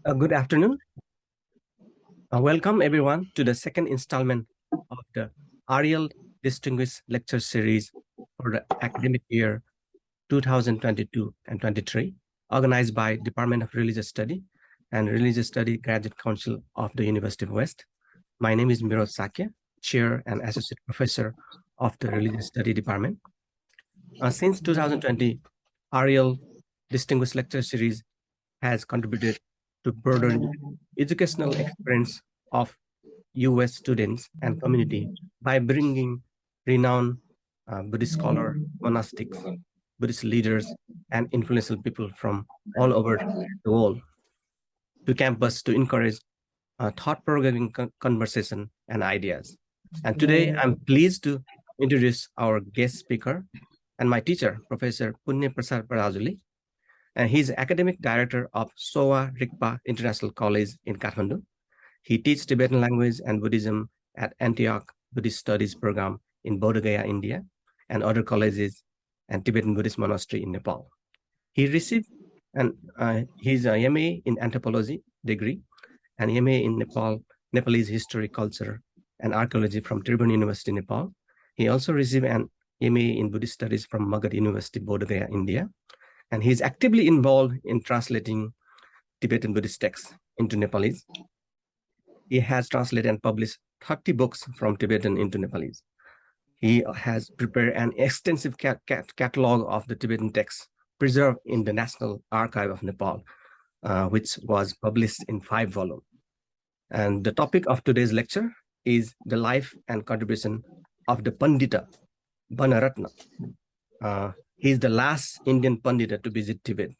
Good afternoon. Welcome everyone to the second installment of the REL Distinguished Lecture Series for the academic year 2022 and 23, organized by Department of Religious Study and Religious Study Graduate Council of the University of West. My name is Miroj Sakya, Chair and Associate Professor of the Religious Study Department. Since 2020, REL Distinguished Lecture Series has contributed to broaden educational experience of US students and community by bringing renowned Buddhist scholars, monastics, Buddhist leaders, and influential people from all over the world to campus to encourage thought-provoking conversation and ideas. And today, I'm pleased to introduce our guest speaker and my teacher, Professor Punya Prasad Parajuli. And he's academic director of Sowa Rigpa International College in Kathmandu. He teaches Tibetan language and Buddhism at Antioch Buddhist Studies Program in Bodh Gaya, India, and other colleges and Tibetan Buddhist monastery in Nepal. He received his MA in anthropology degree and MA in Nepalese history, culture, and archaeology from Tribhuvan University, Nepal. He also received an MA in Buddhist studies from Magad University, Bodh Gaya, India. And he's actively involved in translating Tibetan Buddhist texts into Nepalese. He has translated and published 30 books from Tibetan into Nepalese. He has prepared an extensive catalog of the Tibetan texts preserved in the National Archive of Nepal, which was published in 5 volumes. And the topic of today's lecture is the life and contribution of the Paṇḍita, Vanaratna. He is the last Indian Paṇḍita to visit Tibet.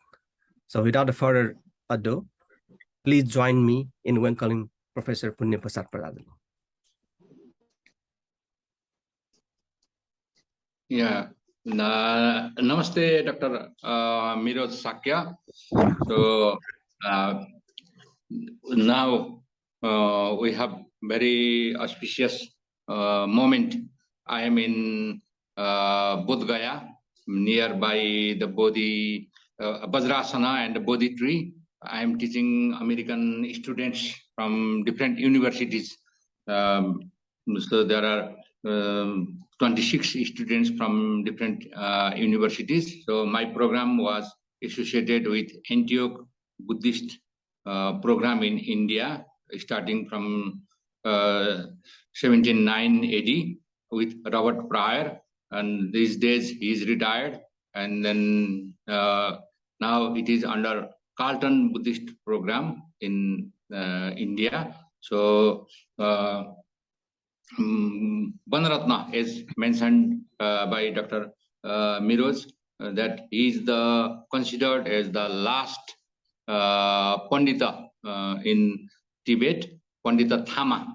So without further ado, please join me in welcoming Professor Punya Prasad Parajuli. Yeah. Namaste, Dr. Miroj Sakya. So now we have very auspicious moment. I am in Bodh Gaya, nearby the Bodhi Vajrasana and the Bodhi tree. I am teaching American students from different universities. So there are 26 students from different universities. So my program was associated with Antioch Buddhist program in India, starting from 1709 AD with Robert Pryor. And these days he is retired. And then now it is under Carlton Buddhist program in India. So Vanaratna is mentioned by Dr. Miroj that he is considered as the last Paṇḍita in Tibet, Paṇḍita Thama.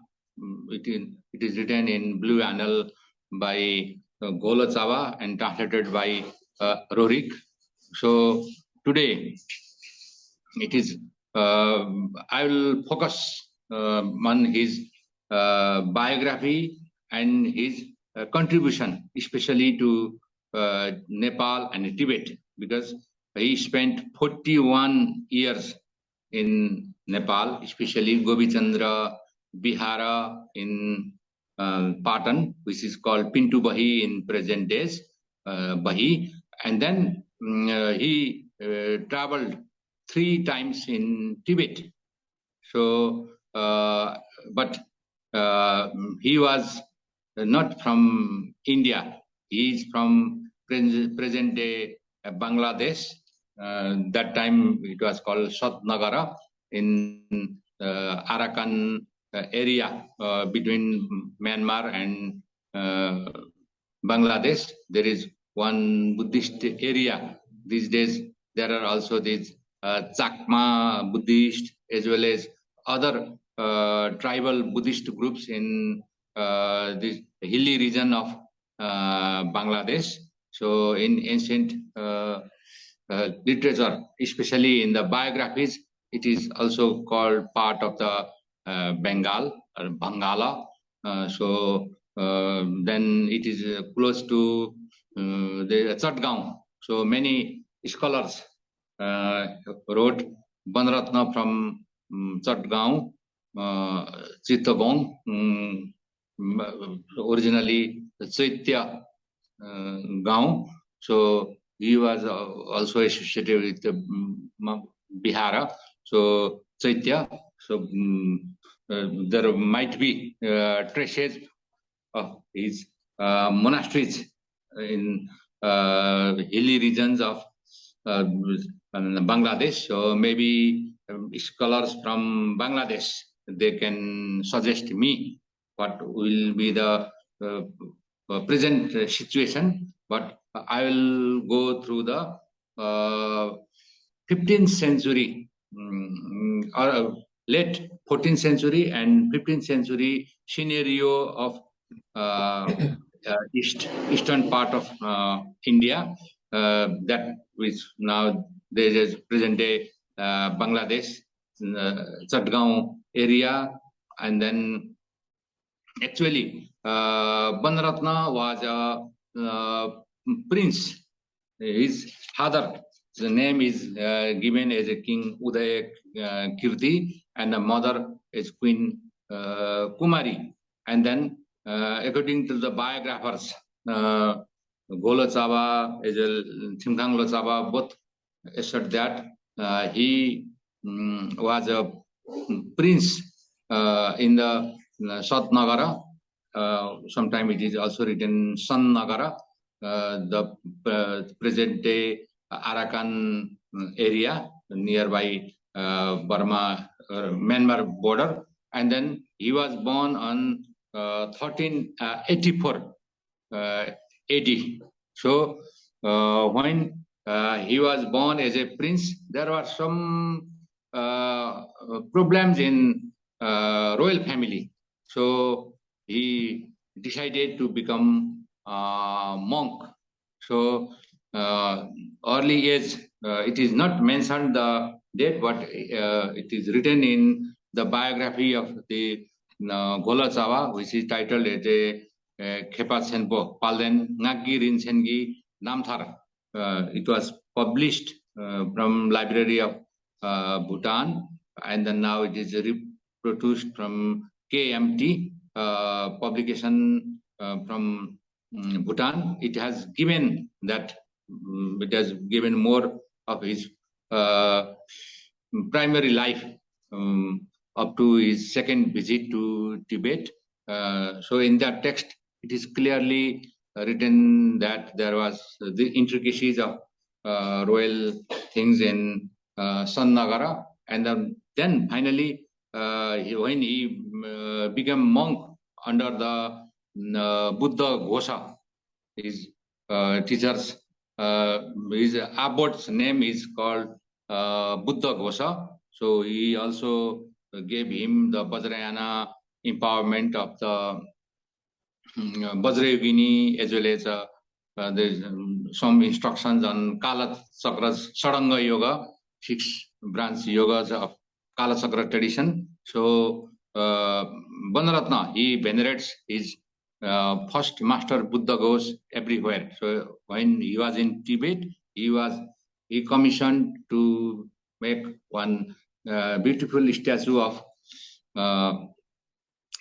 It is written in blue annal by Gola Chava and translated by Rorik. So today it is I will focus on his biography and his contribution, especially to Nepal and Tibet, because he spent 41 years in Nepal, especially Govichandra Bihara in Patan, which is called Pintu Bahi in present days, Bahi. And then he traveled 3 times in Tibet. So, but he was not from India. He is from present day Bangladesh. That time it was called Satnagara in Arakan area between Myanmar and Bangladesh. There is one Buddhist area. These days there are also these Chakma Buddhist as well as other tribal Buddhist groups in this hilly region of Bangladesh. So in ancient literature, especially in the biographies, it is also called part of the Bengal or Bangala. So then it is close to the Chatgaon. So many scholars wrote Vanaratna from Chatgaon, Chittagong, originally Chaitya Gaon. So he was also associated with the Bihara. So Chaitya. So there might be traces of his monasteries in hilly regions of Bangladesh. So maybe scholars from Bangladesh, they can suggest me what will be the present situation. But I will go through the 15th century or late 14th century and 15th century scenario of eastern part of India, that which now there is present day Bangladesh, Chatgaon area, and then actually Vanaratna was a prince. His father, the name is given as a King Uday Kirti, and the mother is Queen Kumari. And then, according to the biographers, Golo Chaba, Thimthang Lochaba, both assert that he was a prince in the Sat Nagara. Sometime it is also written San Nagara, the present day Arakan area nearby Burma, Myanmar border. And then he was born on 1384 AD. So when he was born as a prince, there were some problems in royal family. So he decided to become monk. So early age, it is not mentioned the date, but it is written in the biography of the Gola Chawa, which is titled as a Khepa Senpo, Palden Ngagi Rinsengi Namthar. It was published from Library of Bhutan, and then now it is reproduced from KMT publication from Bhutan. It has given that it has given more of his primary life up to his second visit to Tibet. So in that text, it is clearly written that there was the intricacies of royal things in San Nagara, and then finally when he became monk under the Buddha Ghosha, his teachers, his abbot's name is called Buddha Ghosha. So he also gave him the Vajrayana empowerment of the Vajrayogini, as well as there's some instructions on Kala Chakra's Sadanga Yoga, 6 branch yogas of Kala Chakra tradition. So Vanaratna, he venerates his first master Buddha Ghosh everywhere. So when he was in Tibet, he commissioned to make one beautiful statue of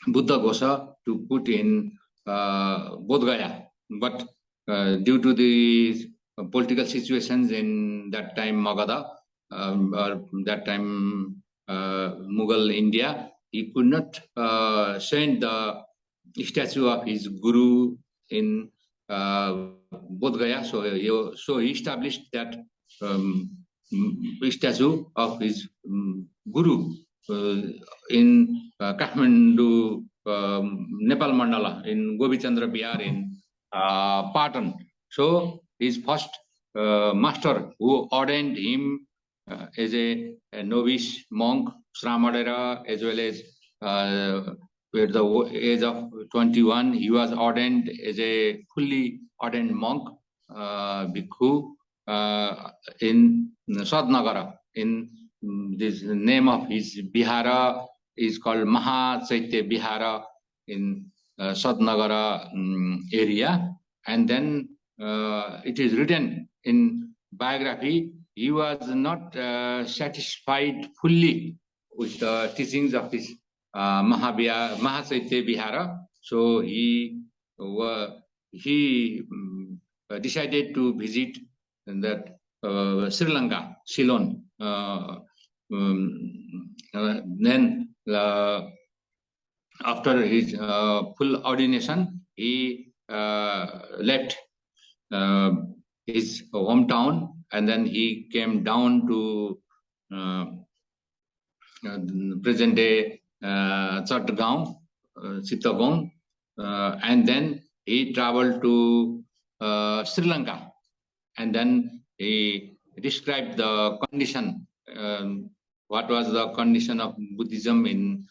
Buddha Ghosha to put in Bodh Gaya. But due to the political situations in that time Magadha, or that time Mughal India, he could not send the statue of his guru in Bodh Gaya. So he established that statue of his guru in Kathmandu, Nepal Mandala, in Govichandra Bihar, in Patan. So his first master who ordained him as a novice monk, Sramadera, as well as at the age of 21, he was ordained as a fully ordained monk, bhikkhu, in Sadnagara. In this name of his Bihara is called Maha Chaitya Bihara in Sadnagara area. And then it is written in biography, he was not satisfied fully with the teachings of this Mahachaitya Vihara. So he decided to visit that Sri Lanka, Ceylon. Then after his full ordination, he left his hometown, and then he came down to present day Chatgaon, Chittagong, and then he traveled to Sri Lanka, and then he described the condition, what was the condition of Buddhism in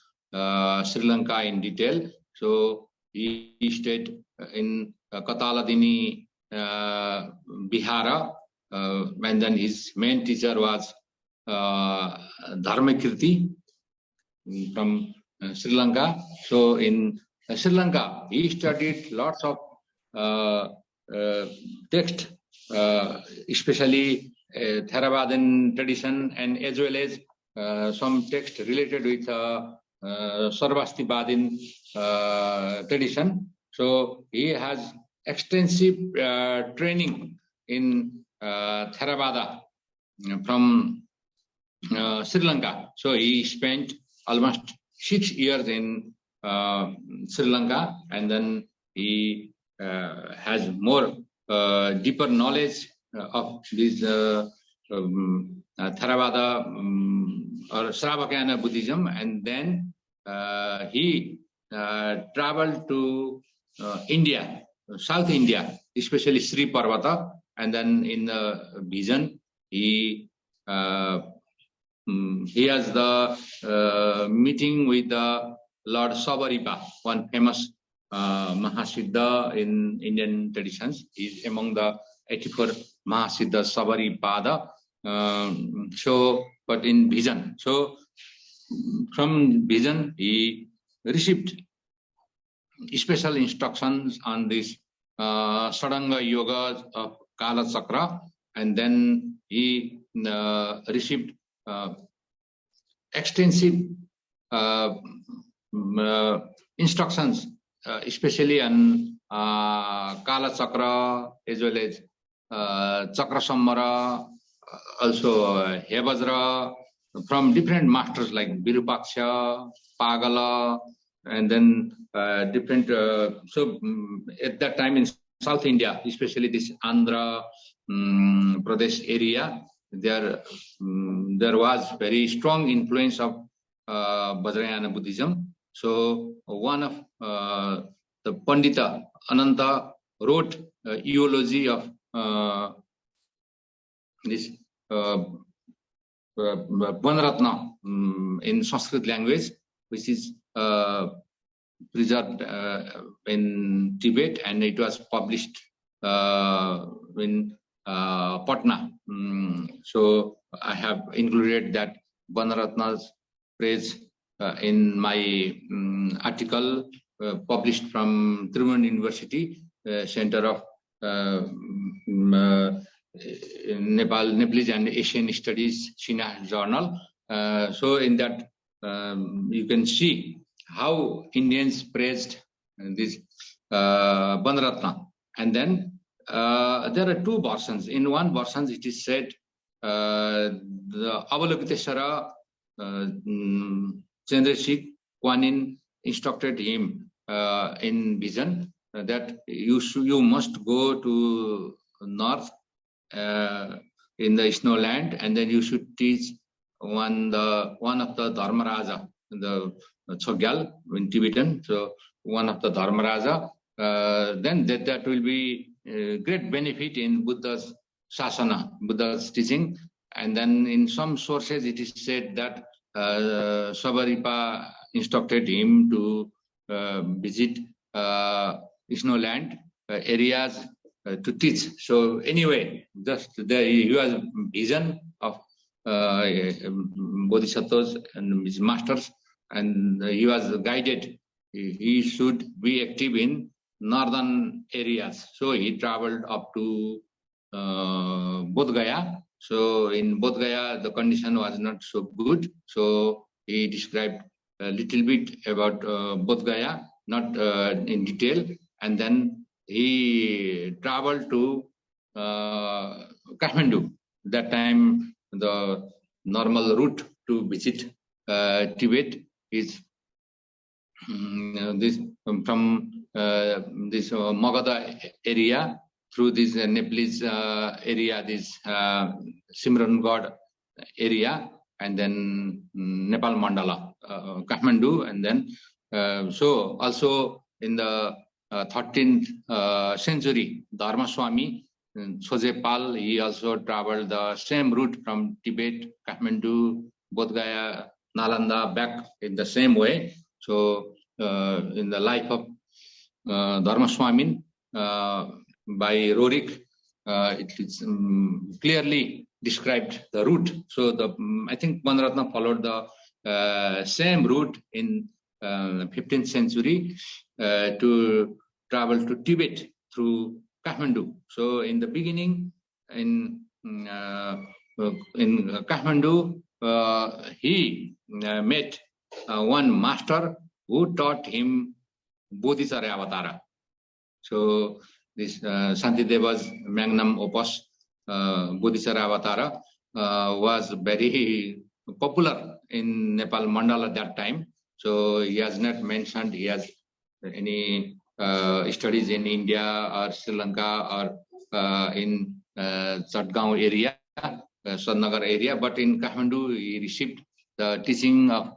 Sri Lanka in detail. So he stayed in Kataladini Vihara, and then his main teacher was Dharmakirti from Sri Lanka. So in Sri Lanka, he studied lots of text, especially Theravadan tradition, and as well as some text related with Sarvastivadin tradition. So he has extensive training in Theravada from Sri Lanka. So he spent almost 6 years in Sri Lanka, and then he has more deeper knowledge of this Theravada or Sravakayana Buddhism, and then he traveled to India, South India, especially Sri Parvata, and then in the vision he has the meeting with the Lord Sabaripa, one famous Mahasiddha in Indian traditions. He is among the 84 Mahasiddha Sabaripada. So, but in vision. So, from vision, he received special instructions on this Sadanga Yoga of Kala Chakra, and then he received extensive instructions, especially on Kala Chakra, as well as Chakra Sammara, also Hebajra, from different masters like Virupaksha, Pagala, and then different. So at that time in South India, especially this Andhra Pradesh area, there was very strong influence of Vajrayana Buddhism. So one of the Paṇḍita, Ananta, wrote eulogy of this Vanaratna in Sanskrit language, which is preserved in Tibet, and it was published in Patna. So I have included that Vanaratna's praise in my article published from Tribhuvan University, Center of Nepalese and Asian Studies, China Journal. So in that you can see how Indians praised this Vanaratna. And then there are two versions. In one version it is said the Avalokiteshvara Chandrasekhar Kwanin instructed him in vision that you must go to north in the snow land, and then you should teach one of the Dharmaraja, the Chogyal in Tibetan. So one of the Dharmaraja, then that will be great benefit in Buddha's Sasana, Buddha's teaching. And then in some sources it is said that Sabaripa instructed him to visit snow land areas to teach. So anyway, just he was vision of bodhisattvas and his masters, and he was guided. He should be active in northern areas. So he traveled up to Bodh Gaya. So in Bodh Gaya, the condition was not so good. So he described a little bit about Bodh Gaya, not in detail, and then he traveled to Kathmandu. That time, the normal route to visit Tibet is this from this Magadha area through this Nepalese area, this Simrangad area, and then Nepal Mandala, Kathmandu, and then so also in the 13th century, Dharma Swami Sojepal, he also traveled the same route from Tibet, Kathmandu, Bodh Gaya, Nalanda, back in the same way. So in the life of Dharma Swami by Rorik, it is clearly described the route. So I think Vanaratna followed the same route in 15th century to travel to Tibet through Kathmandu. So in the beginning, in Kathmandu, he met one master who taught him Bodhisattva Avatara. So this Santideva's magnum opus, Bodhisattva Avatara, was very popular in Nepal Mandala at that time. So he has not mentioned he has any studies in India or Sri Lanka or in Chatgaon area, Sadnagar area, but in Kathmandu he received the teaching of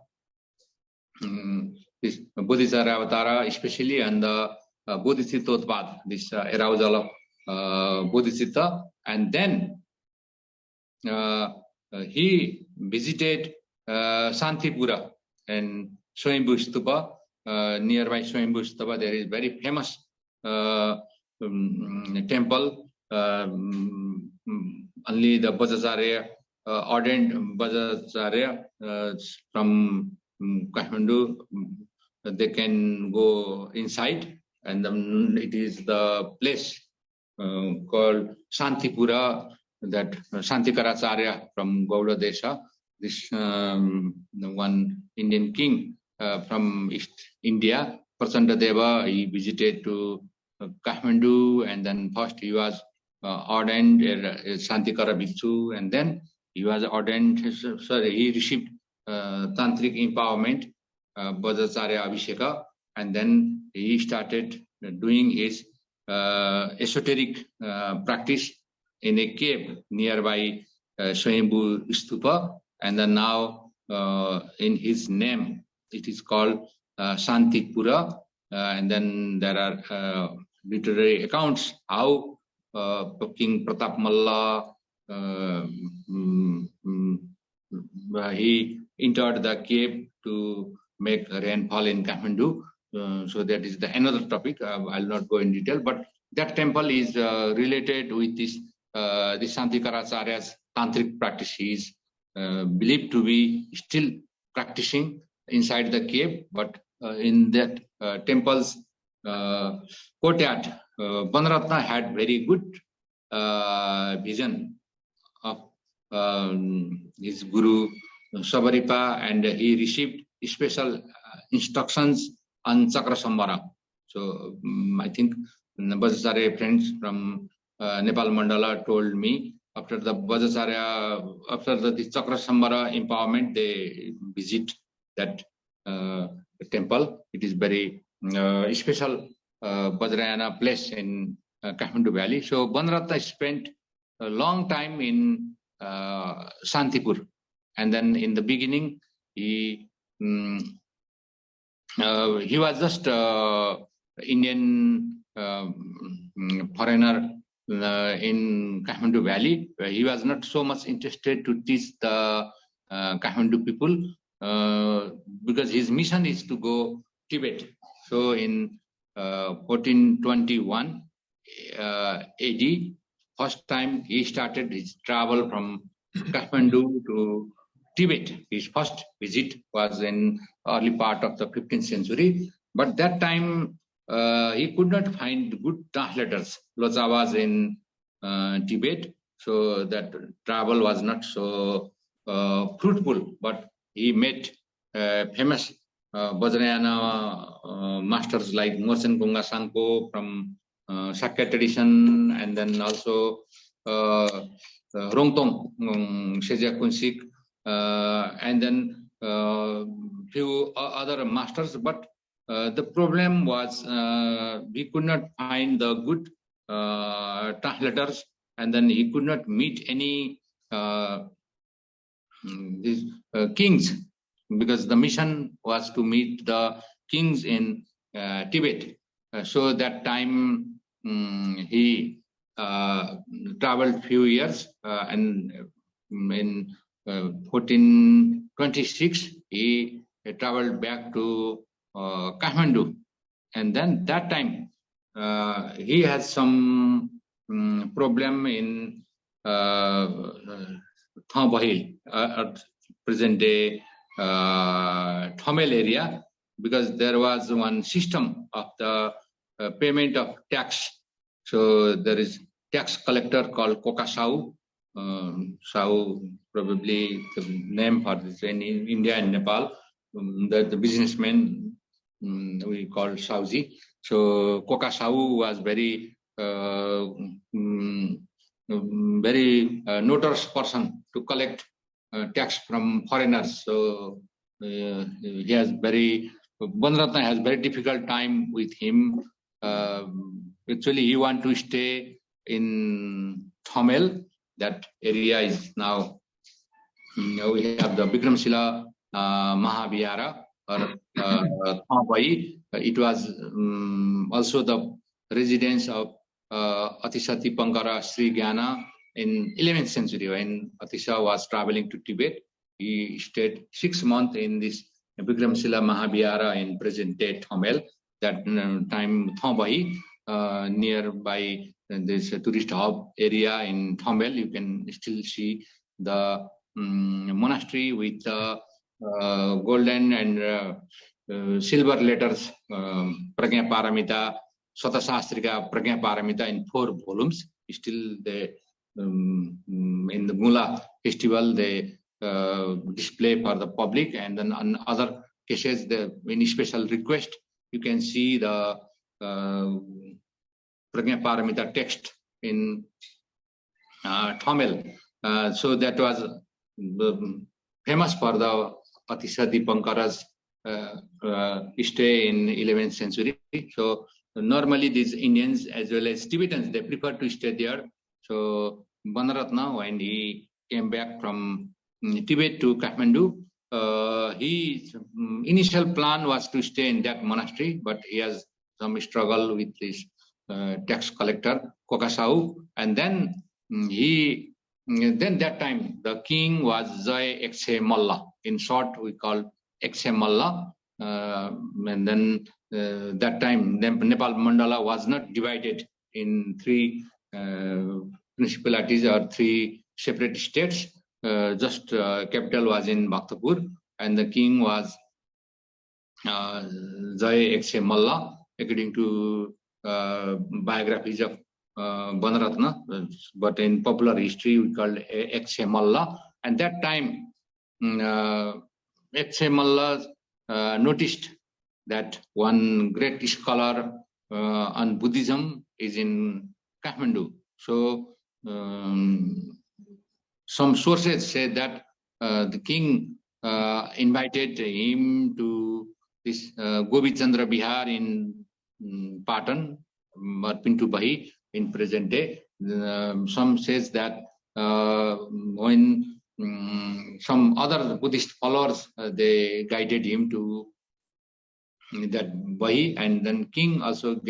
this Bodhisattva Avatara, especially on the Bodhisattva, this arousal of Bodhisattva, and then he visited Santipura and Swayambhu Stupa. Nearby Swayambhu Stupa, there is very famous temple. Only the Bhattacharya, ordained Bhattacharya from Kathmandu, they can go inside, and it is the place called Santipura, that Santikaracharya from Gauda Desha, this one Indian king from East India, Prachanda Deva, he visited to Kathmandu, and then first he was ordained Santikara Bhikshu, and then he was ordained, he received tantric empowerment, Bhattacharya Abhisheka, and then he started doing his esoteric practice in a cave nearby Swayambhu Stupa, and then now in his name it is called Santipura, and then there are literary accounts how King Pratap Malla he entered the cave to make rainfall in Kathmandu. So that is another topic. I'll not go in detail, but that temple is related with this Santikaracharya's tantric practice. He is believed to be still practicing inside the cave, but in that temple's courtyard, Vanaratna had very good vision of his Guru Sabaripa, and he received special instructions on Chakra Sambhara. So I think Bhattacharya friends from Nepal Mandala told me after the Bhattacharya, after the Chakra Sambhara empowerment, they visit that temple. It is very special Vajrayana place in Kathmandu Valley. So Vanaratna spent a long time in Santipur, and then in the beginning he was just Indian foreigner in Kathmandu Valley. He was not so much interested to teach the Kathmandu people because his mission is to go Tibet. So in 1421 AD, first time he started his travel from Kathmandu to Tibet. His first visit was in early part of the 15th century, but that time he could not find good translators. Locha was in Tibet, so that travel was not so fruitful, but he met famous Vajrayana masters like Morsen Gunga Sangpo from Sakya tradition, and then also Rongtong Shezia Kunsik, and then few other masters. But the problem was we could not find the good translators, and then he could not meet any these kings, because the mission was to meet the kings in Tibet. So that time he traveled few years, and in 1426 he traveled back to Kathmandu, and then that time he has some problem in Thambahil, present day Thomel area, because there was one system of the payment of tax. So there is tax collector called Kokasau. Sau probably the name for this in India and Nepal. The businessman we call Sauji. So Kokasau was very notorious person to collect tax from foreigners. So he has Vanaratna has very difficult time with him. Actually, he want to stay in Thomel. That area is now, we have the Bikramshila Mahavihara or Thambai. It was also the residence of Atisati Pankara Sri Gyana in 11th century. When Atisha was traveling to Tibet, he stayed 6 months in this Bikramshila Mahavihara in present day Thomel. That time Thambai, nearby this tourist hub area in Thomel, you can still see the monastery with golden and silver letters, Pragya Paramita, Swatasastrika Pragya Paramita in 4 volumes. Still they in the Mula festival they display for the public, and then on other cases, in special request, you can see the Pragya Paramita text in Thomel. So that was famous for the Atisati Pankara's stay in 11th century. So normally these Indians as well as Tibetans, they prefer to stay there. So Vanaratna, when he came back from Tibet to Kathmandu, his initial plan was to stay in that monastery, but he has some struggle with this tax collector Kokasau, and then that time the king was Jai Ekse Malla. In short, we call Ekse Malla. And then that time Nepal Mandala was not divided in 3 principalities or 3 separate states. Just capital was in Bhaktapur, and the king was Jai Ekse Malla, according to biographies of Vanaratna, but in popular history we called Ekse Malla. And that time Ekse Malla noticed that one great scholar on Buddhism is in Kathmandu. So some sources say that the king invited him to this Govind Chandra Bihar in Patan or Pintubahi in present day. Some says that when some other Buddhist followers they guided him to that Bahi, and then king also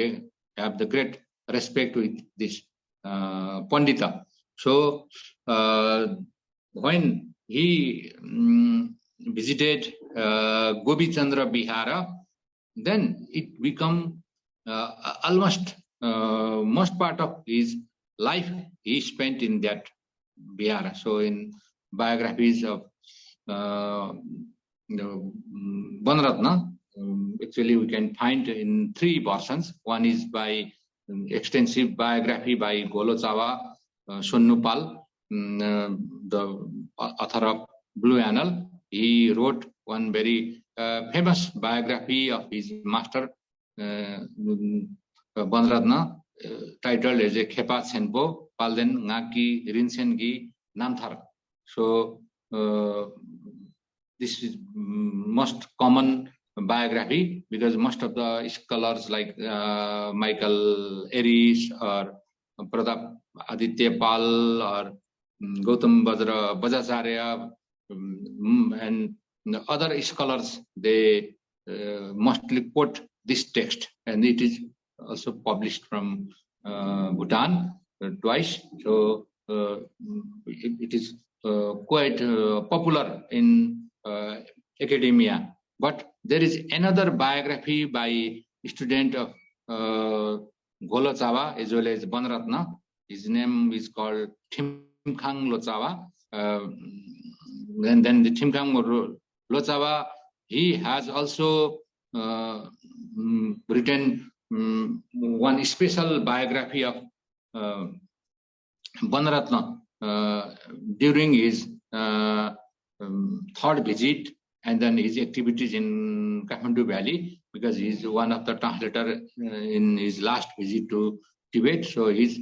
have the great respect with this Paṇḍita. So when he visited Govind Chandra Bihara, then it become almost most part of his life he spent in that Bihara. So in biographies of Vanaratna, actually we can find in 3 versions. One is by extensive biography by Golochawa Sonnupal, the author of Blue Annal. He wrote one very famous biography of his master, Vanaratna, titled as a Khepa Tsenpo, Palden Ngaki Rinsengi Namthar. So this is most common biography, because most of the scholars like Michael Eris or Pratap Aditya Pal or Gautam Bajacharya and other scholars, they mostly quote this text, and it is also published from Bhutan twice. So it is quite popular in academia. But there is another biography by a student of Golochawa as well as Vanaratna. His name is called Thimkhang Lochawa. And then the Thimkhang Lochawa, he has also written one special biography of Vanaratna during his third visit, and then his activities in Kathmandu Valley, because he is one of the translators in his last visit to Tibet. So his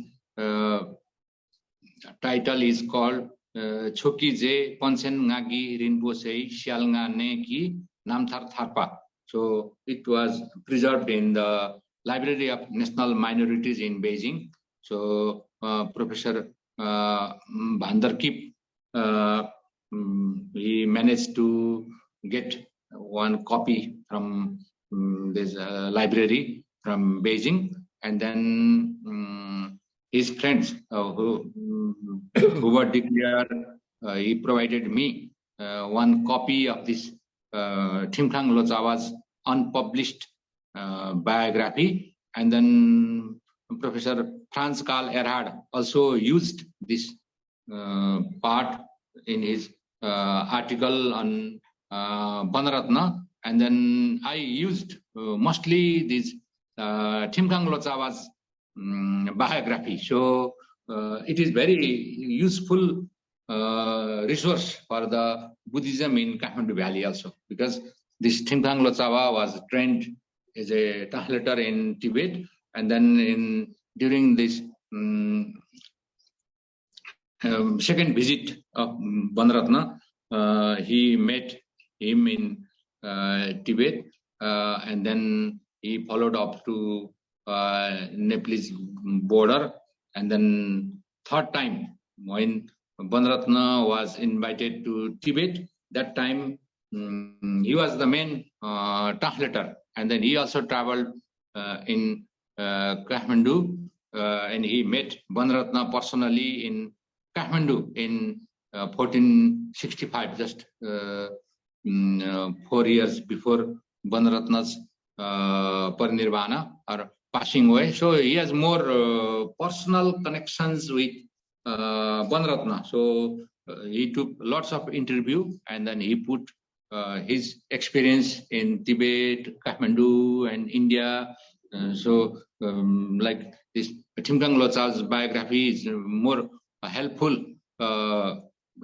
title is called Choki Je Ponsen Ngagi Rinpoche Sialnga Ne Ki Namthar Tharpa. So it was preserved in the Library of National Minorities in Beijing. So Professor Vanderkip, he managed to get one copy from this library from Beijing, and then his friends who were declared, he provided me one copy of this Thimkhang Lochawa's unpublished biography, and then Professor Franz Karl Erhard also used this part in his article on Vanaratna, and then I used mostly this Thimkhang Lochawa's biography. So it is very useful resource for the Buddhism in Kathmandu Valley also, because this Thimkhang Lochawa was trained as a translator in Tibet, and then during this second visit of Vanaratna, he met him in Tibet, and then he followed up to Nepalese border, and then third time when Vanaratna was invited to Tibet, that time he was the main translator, and then he also traveled in Kathmandu, and he met Vanaratna personally in Kathmandu in 1465, just 4 years before Vanaratna's parinirvana or passing away. So he has more personal connections with Vanaratna. So he took lots of interview, and then he put his experience in Tibet, Kathmandu, and India. Like this Thimkhang Lochawa's biography is more helpful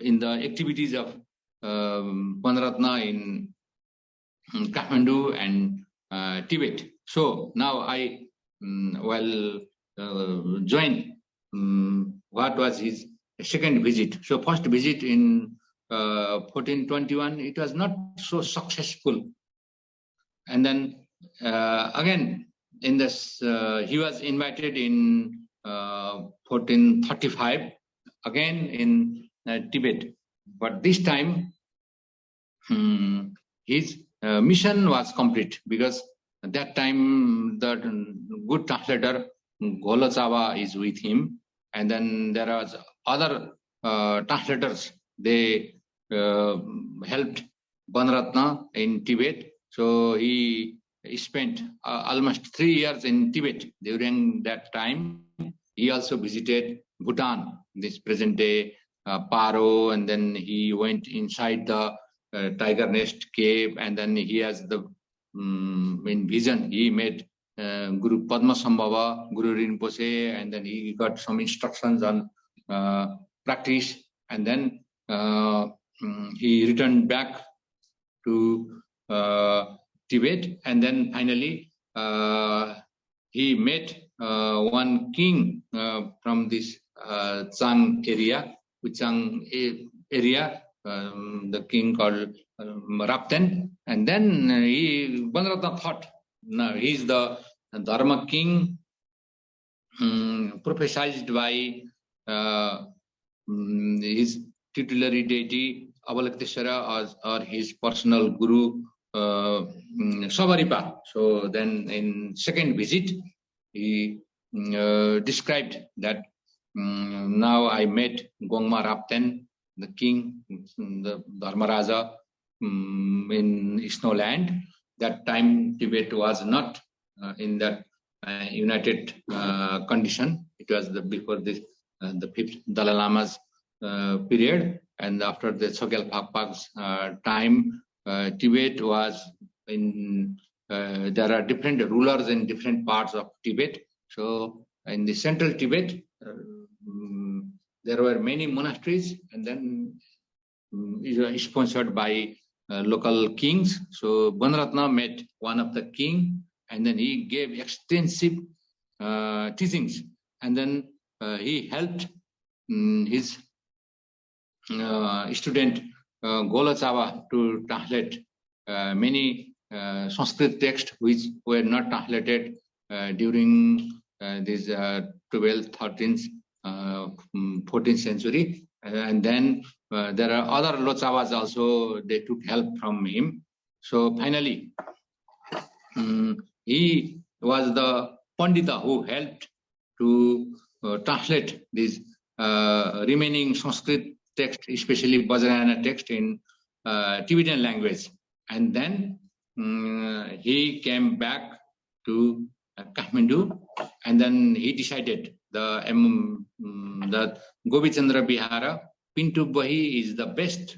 in the activities of Vanaratna in Kathmandu and Tibet. So now I will join what was his second visit. So first visit in 1421, it was not so successful. And then again, in this, he was invited in 1435, again in Tibet. But this time, his mission was complete, because at that time the good translator Golochawa is with him, and then there was other translators. They helped Vanaratna in Tibet. So he spent almost 3 years in Tibet. During that time, he also visited Bhutan, this present-day Paro, and then he went inside the Tiger Nest cave, and then he has the in vision. He met Guru Padmasambhava, Guru Rinpoche, and then he got some instructions on practice, and then he returned back to Tibet, and then finally he met one king from this Chang area, Uchang area, the king called Rapten, and then Vanaratna thought, no, he is the Dharma king prophesied by his tutelary deity Avalokiteshvara or his personal guru Savaripa. So then in second visit, he described that now I met Gongma Rapten, the king, the Dharmaraja in Snowland. That time Tibet was not in that united condition. It was before this the fifth Dalai Lama's period, and after the Chogyal Phagpa's time, Tibet was in. There are different rulers in different parts of Tibet. So in the central Tibet, there were many monasteries, and then sponsored by local kings. So Vanaratna met one of the king, and then he gave extensive teachings, and then he helped his student Golachawa to translate many Sanskrit texts which were not translated during this 12th, 13th, 14th century. And then there are other Lochawas also, they took help from him. So finally, he was the Paṇḍita who helped to translate these remaining Sanskrit text, especially Vajrayana text in Tibetan language. And then he came back to Kathmandu, and then he decided that Govichandra Vihara, Pintu Bahi is the best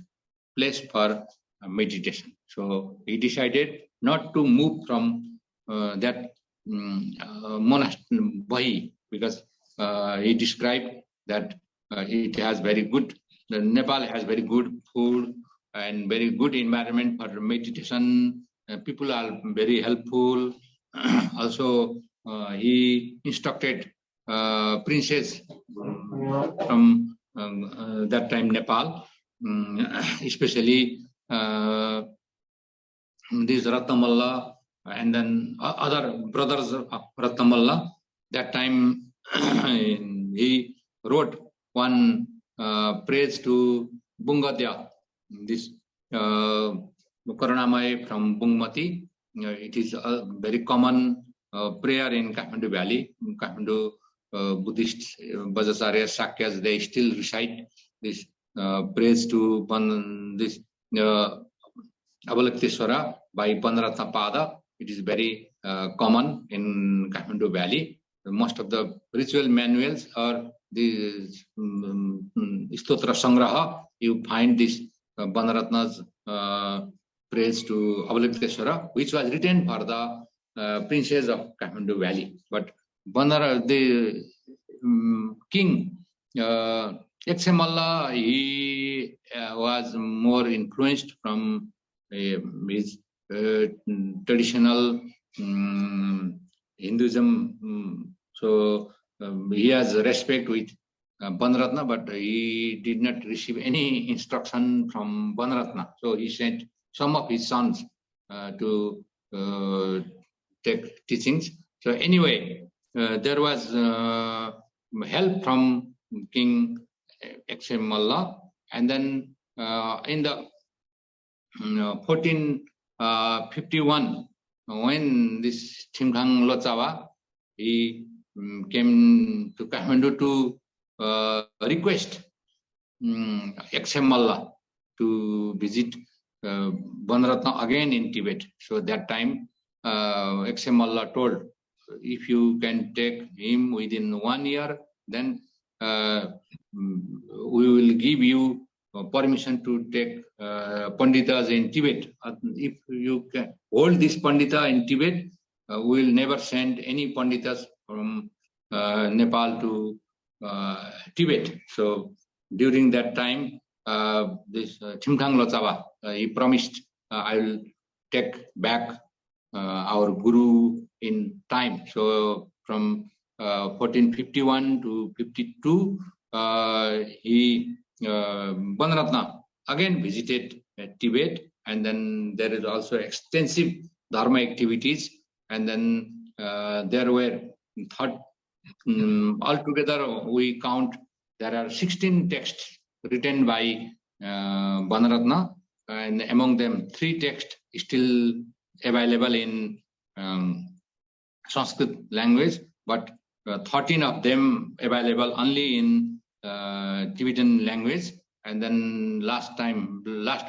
place for meditation. So he decided not to move from that monastery Bahi, because he described that it has very good, Nepal has very good food and very good environment for meditation. People are very helpful. Also, he instructed princes from that time Nepal, especially this Ratnamalla and then other brothers of Ratnamalla. That time he wrote one praise to Bungadya, this Karunamai from Bungmati. It is a very common prayer in Kathmandu Valley. Kathmandu Buddhists, Vajracharya, Sakyas, they still recite this praise to this Avalokiteshvara by Vanaratna Pada. It is very common in Kathmandu Valley. Most of the ritual manuals or the Stotra Sangraha, you find this Vanaratna's praise to Avalokiteshvara, which was written for the princes of Kathmandu Valley. But the king Eksemalla, he was more influenced from his traditional Hinduism. So he has respect with Vanaratna, but he did not receive any instruction from Vanaratna. So he sent some of his sons to take teachings. So anyway, there was help from King Eksemalla, and then in the 1451, when this Thimkhang Lochawa, he came to Kathmandu to request Eksemalla to visit Vanaratna again in Tibet. So that time Eksemalla told, if you can take him within 1 year, then we will give you permission to take Paṇḍitas in Tibet. If you can hold this Paṇḍita in Tibet, we will never send any Paṇḍitas from Nepal to Tibet. So during that time, this Thimkhang Lochawa, he promised I will take back our Guru in time. So from 1451 to 52, Vanaratna again visited Tibet, and then there is also extensive dharma activities, and then there were altogether we count there are 16 texts written by Vanaratna, and among them 3 texts still available in Sanskrit language, but 13 of them available only in Tibetan language. And then last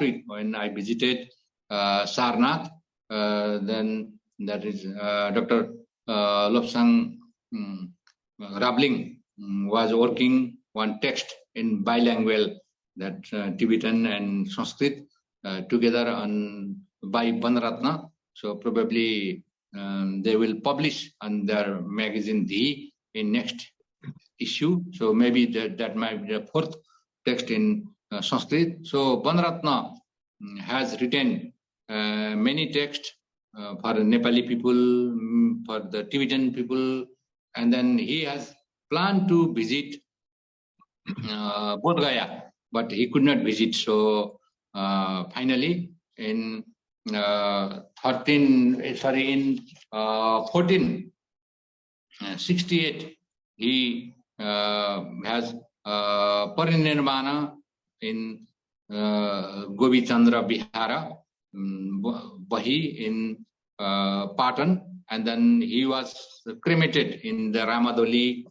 week when I visited Sarnath, then that is Dr. Lobsang Rabling was working one text in bilingual, that Tibetan and Sanskrit together by Vanaratna. So probably they will publish on their magazine Dhi in next issue. So maybe that might be the 4th text in Sanskrit. So Vanaratna has written many texts for Nepali people, for the Tibetan people, and then he has planned to visit Bodh Gaya, but he could not visit. So finally in 1468, he has parinirvana in Govi Chandra Vihara, Bahi in Patan, and then he was cremated in the Ramadoli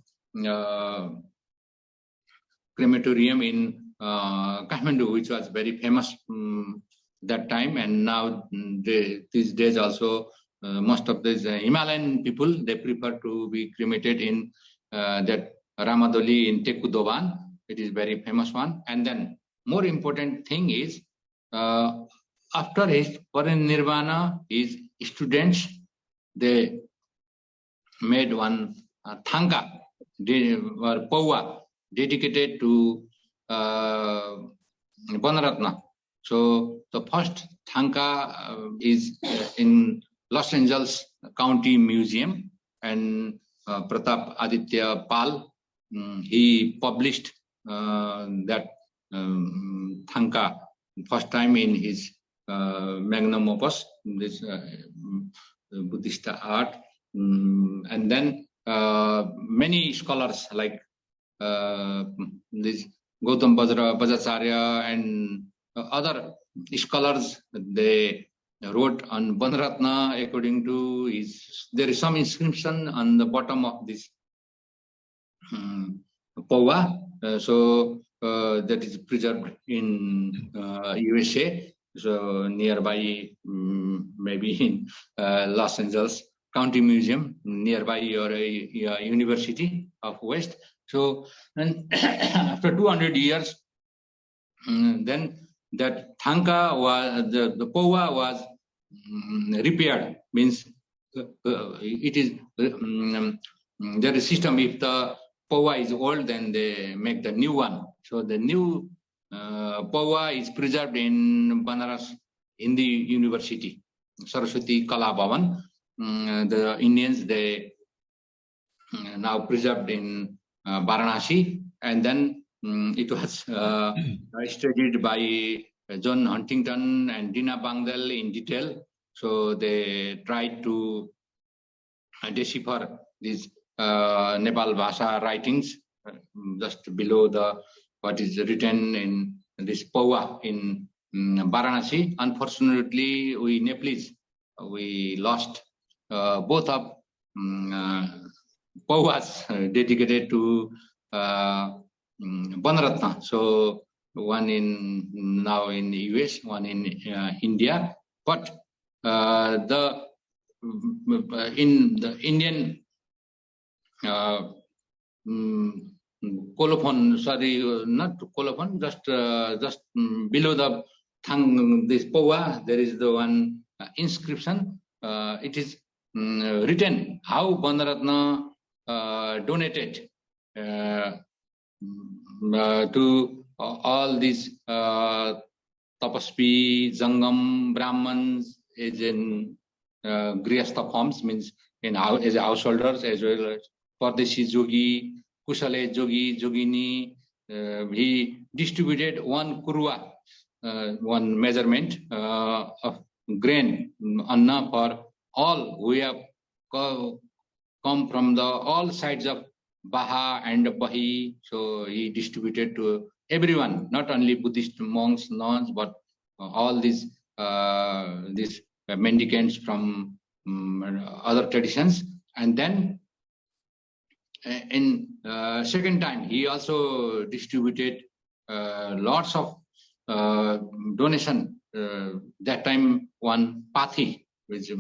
crematorium in Kathmandu, which was very famous that time. And now these days also most of these Himalayan people, they prefer to be cremated in that Ramadoli in Tekudoban. It is very famous one. And then more important thing is after his parinirvana, his students, they made one thanga or paua dedicated to Vanaratna. So the first thanga is in Los Angeles County Museum, and Pratap Aditya Pal, he published that thanga first time in his magnum opus, this Buddhist art. And then many scholars like this Gautam Bajacharya and other scholars, they wrote on Vanaratna according to there is some inscription on the bottom of this paua. So that is preserved in USA, so nearby, maybe in Los Angeles County Museum, nearby your University of West. So and after 200 years, then that thanga was, the paua was repaired, means it is there is system. If the paua is old, then they make the new one. So the new paua is preserved in Banaras Hindi University, Saraswati Kala Bhavan. The Indians, they now preserved in Varanasi, and then it was studied by John Huntington and Dina Bangdal in detail. So they tried to decipher these Nepal Bhasha writings just below what is written in this paua in Varanasi. Unfortunately, we Nepalese, we lost both of pauas dedicated to Vanaratna. So one now in the US, one in India. But in the Indian colophon, sorry, not colophon, just below the this paua, there is the one inscription. It is written how Vanaratna donated to all these Tapasvi, Jangam, Brahmans is in Grihastha forms, means as a householders, as well as Pardeshi Jogi, Kusale Jogi, Jogini. He distributed one kurwa, one measurement of grain, anna, for all who have come from the all sides of Baha and Bahi. So he distributed to everyone, not only Buddhist monks, nuns, but all these mendicants from other traditions. And then in second time, he also distributed lots of donation. That time, one pathi, which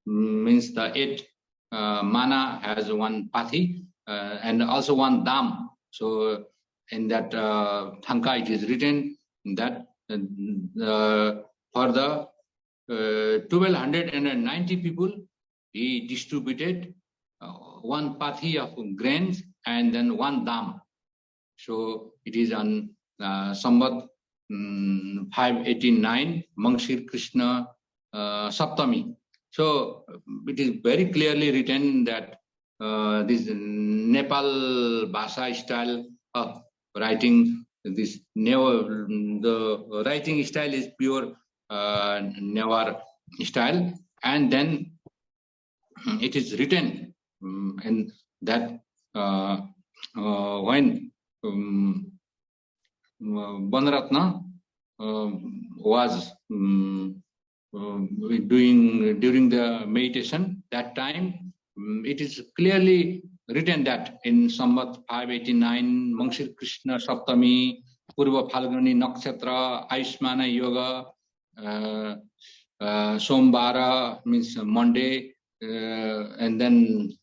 means the 8 mana has one pathi, and also one dam. So in that thanka, it is written that for the 1290 people, he distributed one pathi of grains and then one dam. So it is on Samvat 589, Mangshir Krishna Saptami. So it is very clearly written that this Nepal Bhasha style of writing, the writing style is pure Newar style, and then it is written in that when Vanaratna was doing during the meditation, that time it is clearly written that in Samvat 589, Mangshir Krishna Saptami, Purva Phalguni Nakshatra, Aishmana Yoga, Sombara means Monday, and then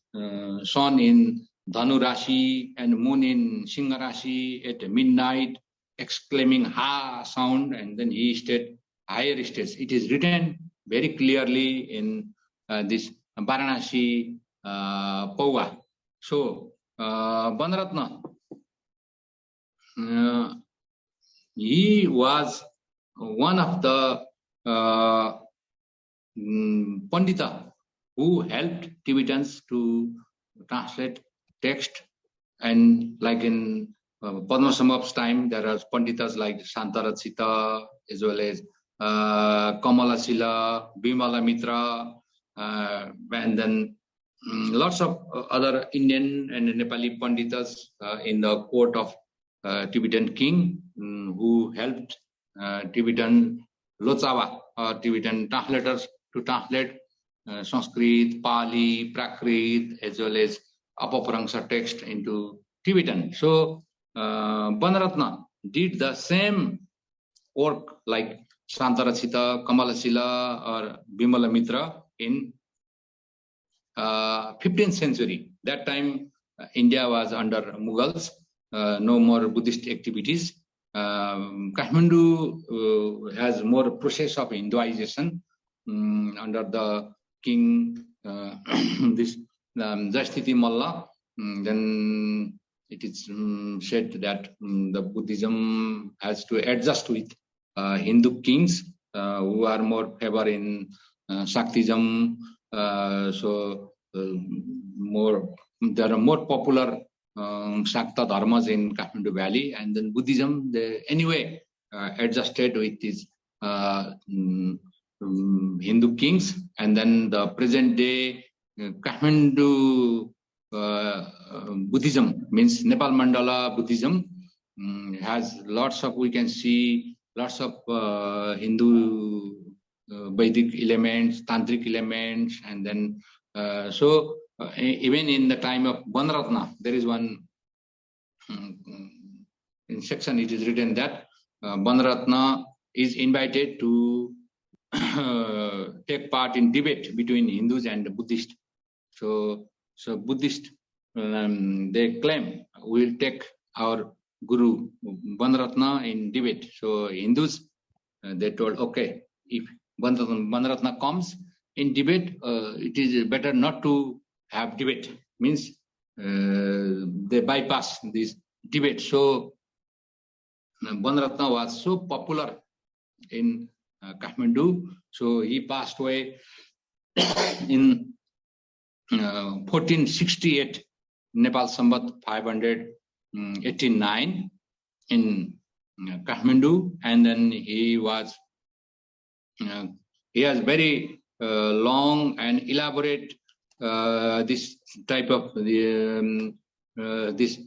sun in Dhanu Rashi and moon in Singha Rashi at midnight, exclaiming ha sound, and then he stayed higher states. It is written very clearly in this Varanasi Paua. So Vanaratna, he was one of the Paṇḍita who helped Tibetans to translate text, and like in Padmasambhav's time, there are Paṇḍitas like Santaratsita, as well as Kamalasila, Bimala Mitra, and then lots of other Indian and Nepali Paṇḍitas in the court of Tibetan king who helped Tibetan Lochawa, Tibetan translators, to translate Sanskrit, Pali, Prakrit, as well as Apaparangsha text into Tibetan. So Vanaratna did the same work like Santarachita, Kamalasila, or Bimala Mitra in 15th century. That time India was under Mughals, no more Buddhist activities. Kathmandu has more process of Hinduization under the king, this Jasthiti Malla. Then it is said that the Buddhism has to adjust with Hindu kings who are more favor in Shaktism. So there are more popular Shakta dharmas in Kathmandu Valley, and then Buddhism, they anyway adjusted with these Hindu kings, and then the present day Kathmandu Buddhism, means Nepal Mandala Buddhism, has lots of, we can see lots of Hindu Vedic elements, Tantric elements, and then so even in the time of Vanaratna, there is one in section it is written that Vanaratna is invited to take part in debate between Hindus and Buddhists. So Buddhist, they claim we will take our Guru Vanaratna in debate. So Hindus, they told, okay, if Vanaratna comes in debate, it is better not to have debate. Means they bypass this debate. So Vanaratna was so popular in Kathmandu. So he passed away in 1468, Nepal Sambat 589 in Kathmandu, and then he has very long and elaborate this type of this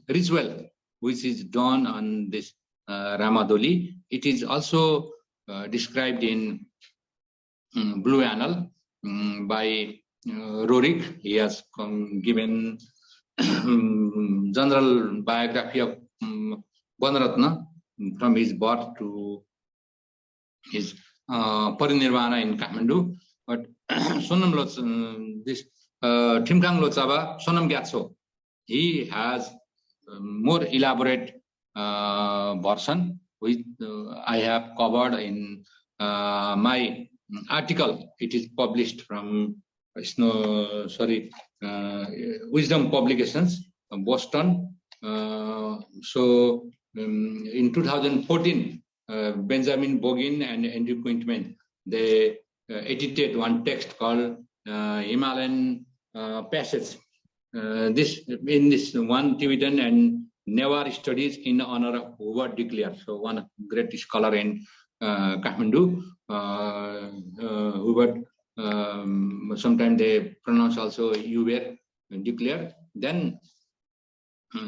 ritual which is done on this Ramadoli. It is also described in Blue Annal by Rorik. He has given general biography of Vanaratna from his birth to his parinirvana in Kathmandu. But Sonam this Thimkhang Lotsaba, Sonam Gyatso, he has more elaborate version, which I have covered in my article. It is published from Wisdom Publications, Boston. So in 2014, Benjamin Bogin and Andrew Quintman, they edited one text called Himalayan Passage. This one Tibetan and Newar studies in honor of Hoover de Clear. So one great scholar in Kathmandu, Hoover. Sometimes they pronounce also Hoover de Clear. Then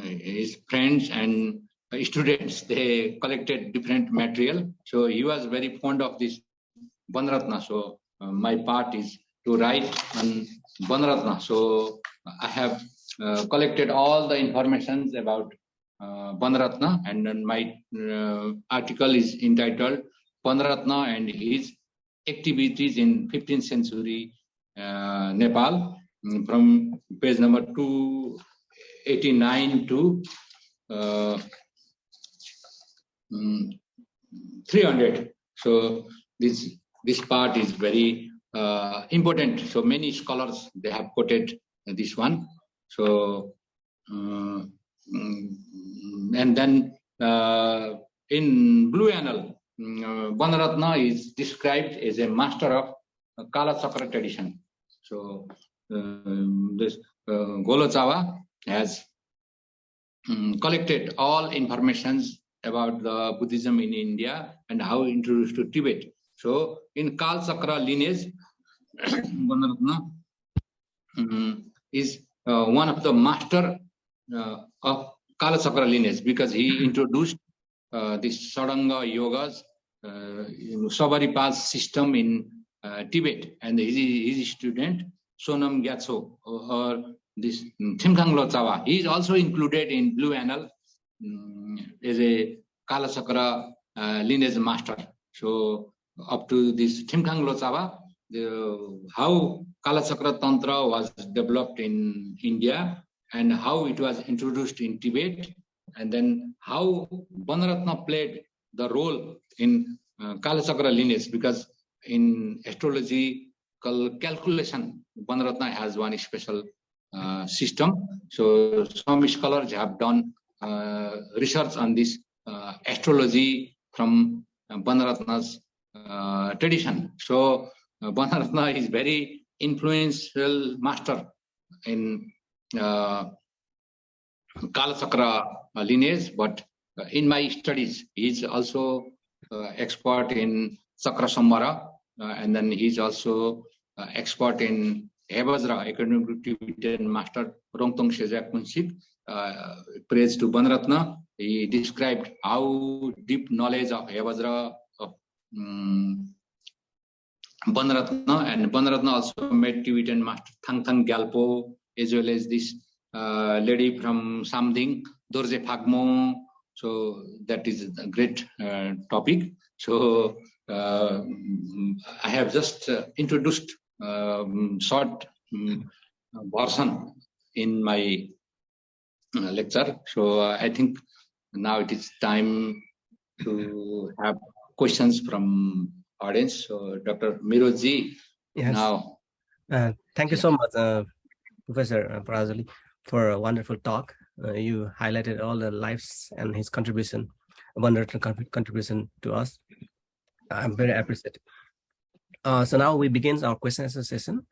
his friends and students, they collected different material. So he was very fond of this Vanaratna. So my part is to write on Vanaratna. So I have collected all the informations about Vanaratna, and then my article is entitled Vanaratna and his activities in 15th century Nepal, from page number 289 to 300. So this part is very important. So many scholars, they have quoted this one. So and then in Blue Annal, Vanaratna is described as a master of Kala Chakra tradition. So this Golochawa has collected all informations about the Buddhism in India and how introduced to Tibet. So in Kala Chakra lineage, Vanaratna is one of the master of Kala Chakra lineage, because he introduced this Sadanga yogas, Sabaripal's system in Tibet, and his student Sonam Gyatso, or this Thimkhang Lochawa, he is also included in Blue Annal as a Kala Chakra lineage master. So up to this Thimkhang Lochawa, how Kala Chakra Tantra was developed in India and how it was introduced in Tibet, and then how Vanaratna played the role in Kala Chakra lineage, because in astrological calculation, Vanaratna has one special system. So some scholars have done research on this astrology from Vanaratna's tradition. So Vanaratna is very influential master in Kala Chakra lineage, but in my studies, he's also expert in Chakra Samvara, and then he's also expert in Hebajra, economic Tibetan master Rongtong Shezak Munsik. Praise to Vanaratna. He described how deep knowledge of Hebajra of Vanaratna, and Vanaratna also met Tibetan master Thangthang Gyalpo, as well as this lady from Samding, Dorje Phagmo. So that is a great topic. So I have just introduced short version in my lecture. So I think now it is time to have questions from audience. So Dr. Miroji, Yes. now. Thank you so much, Professor Parajuli, for a wonderful talk. You highlighted all the lives and his contribution, Vanaratna contribution to us. I'm very appreciative. So now we begin our question answer session.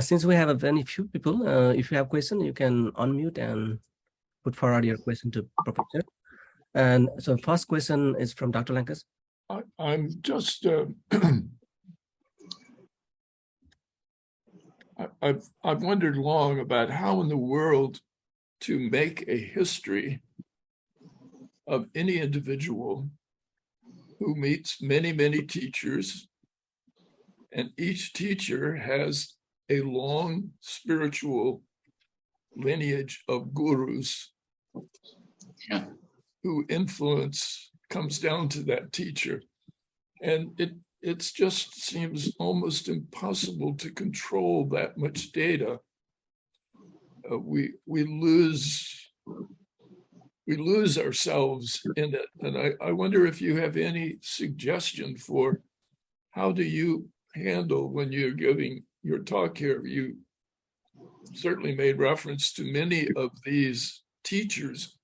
Since we have a very few people, if you have question, you can unmute and put forward your question to Professor. And so first question is from Dr. Lankas. I'm just, I've wondered long about how in the world to make a history of any individual who meets many, many teachers, and each teacher has a long spiritual lineage of gurus who influence comes down to that teacher. And it just seems almost impossible to control that much data. We lose ourselves in it. And I wonder if you have any suggestion for how do you handle when you're giving your talk here. You certainly made reference to many of these teachers,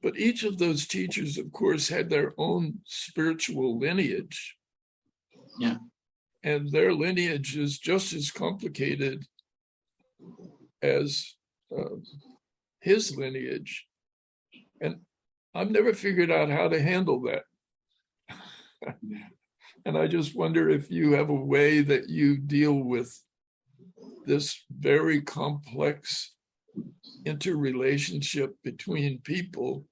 but each of those teachers, of course, had their own spiritual lineage. Yeah. And their lineage is just as complicated as his lineage. And I've never figured out how to handle that. And I just wonder if you have a way that you deal with this very complex interrelationship between people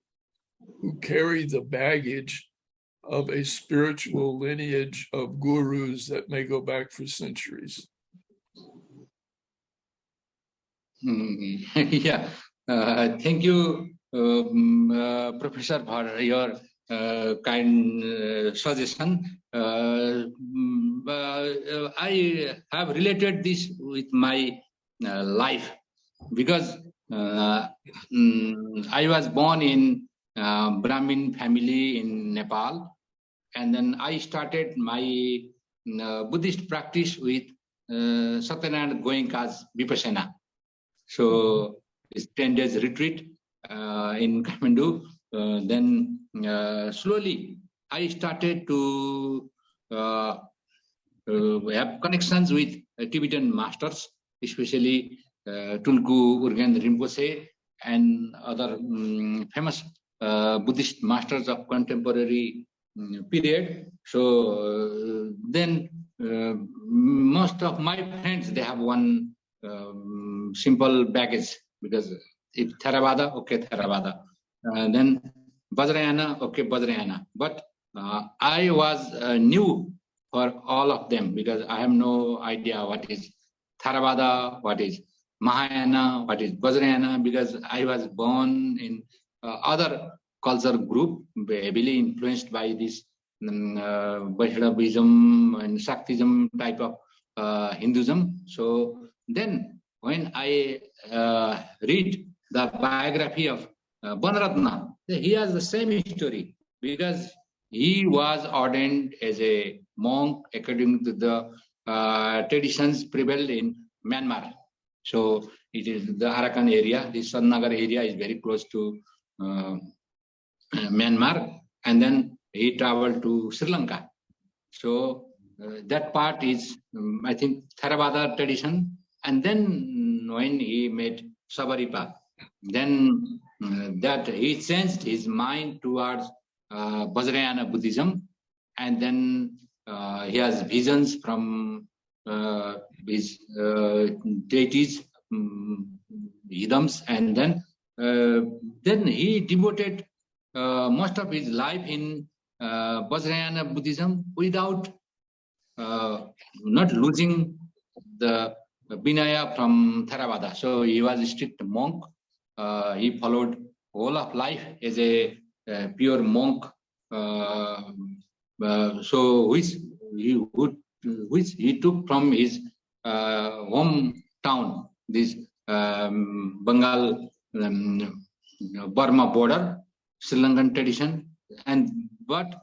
who carry the baggage of a spiritual lineage of gurus that may go back for centuries. Yeah, thank you, Professor, for your kind suggestion. I have related this with my life because I was born in Brahmin family in Nepal, and then I started my Buddhist practice with Satyanarayana Goenka's Vipassana. So it's 10 days retreat in Kathmandu. Then slowly I started to have connections with Tibetan masters, especially Tunku Urgen Rinpoche and other famous Buddhist masters of contemporary period. So then most of my friends, they have one simple baggage, because if Theravada, okay, Theravada. Then Vajrayana, okay, Vajrayana. But I was new for all of them, because I have no idea what is Theravada, what is Mahayana, what is Vajrayana, because I was born in other culture group, heavily influenced by this Vaishnavism and Shaktism type of Hinduism. So then when I read the biography of Vanaratna, he has the same story, because he was ordained as a monk according to the traditions prevailed in Myanmar. So it is the Arakan area, the Sanagar area is very close to Myanmar, and then he traveled to Sri Lanka. So that part is, I think, Theravada tradition. And then when he met Sabaripa, then that he changed his mind towards Vajrayana Buddhism, and then he has visions from his deities, Hidams, and then he devoted most of his life in Vajrayana Buddhism without not losing the Vinaya from Theravada. So he was a strict monk. He followed whole of life as a pure monk. So which he took from his hometown, this Bengal Burma border, Sri Lankan tradition, but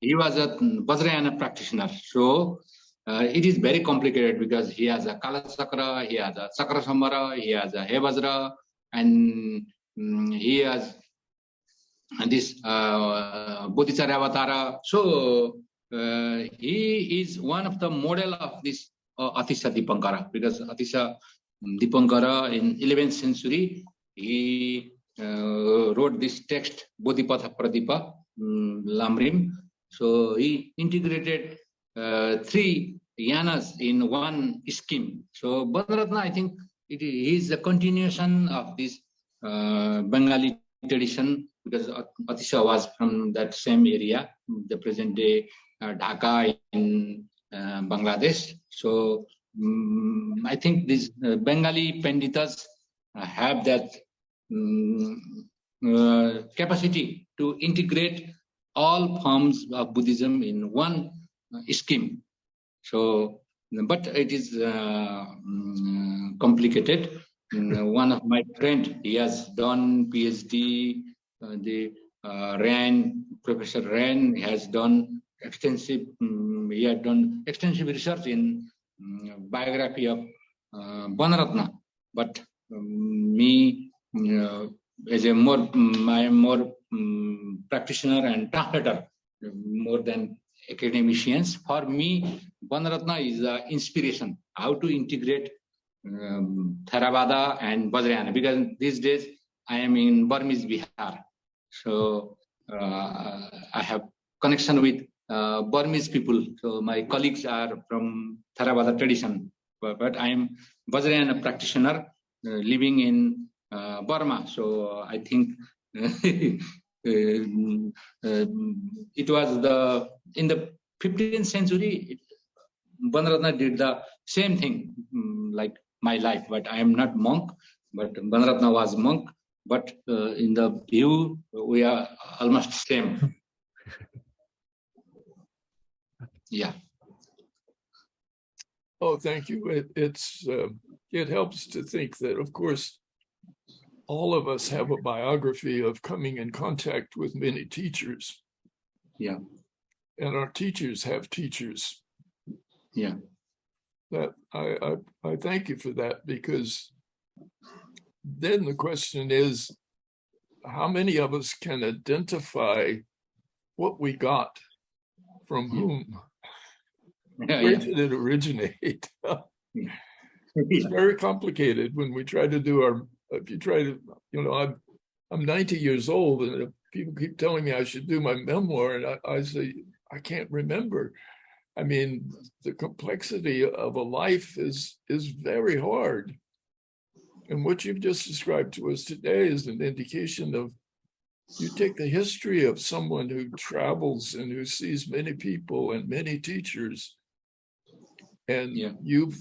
he was a Vajrayana practitioner. So it is very complicated, because he has a Kala Sakra, he has a Sakra Samvara, he has a Hevajra, and he has this Bodhicharya Avatara. So he is one of the model of this Atisha Dipankara, because Atisha Dipankara in 11th century, he wrote this text, Bodhipatha Pradipa Lamrim. So he integrated 3 yanas in one scheme. So Vanaratna, I think it is a continuation of this Bengali tradition, because Atisha was from that same area, the present day Dhaka in Bangladesh. So I think these Bengali Paṇḍitas have that capacity to integrate all forms of Buddhism in one scheme. So, but it is complicated. One of my friend, he has done PhD. Professor Ren has done extensive. He had done extensive research in biography of Vanaratna. But me, as a I am more practitioner and translator, more than academicians. For me, Vanaratna is the inspiration how to integrate Theravada and Vajrayana, because these days I am in Burmese Bihar. So I have connection with Burmese people. So my colleagues are from Theravada tradition, but I am Vajrayana practitioner living in Burma. So I think it was in the 15th century, Vanaratna did the same thing like my life, but I am not monk, but Vanaratna was monk, but in the view, we are almost same. Yeah. Oh, thank you. It helps to think that, of course, all of us have a biography of coming in contact with many teachers. Yeah. And our teachers have teachers. Yeah. That I thank you for that, because then the question is, how many of us can identify what we got from whom? Where did it originate? It's very complicated when we try to do if you try to, I'm 90 years old, and people keep telling me I should do my memoir, and I say, I can't remember. I mean, the complexity of a life is very hard. And what you've just described to us today is an indication of, you take the history of someone who travels and who sees many people and many teachers, and you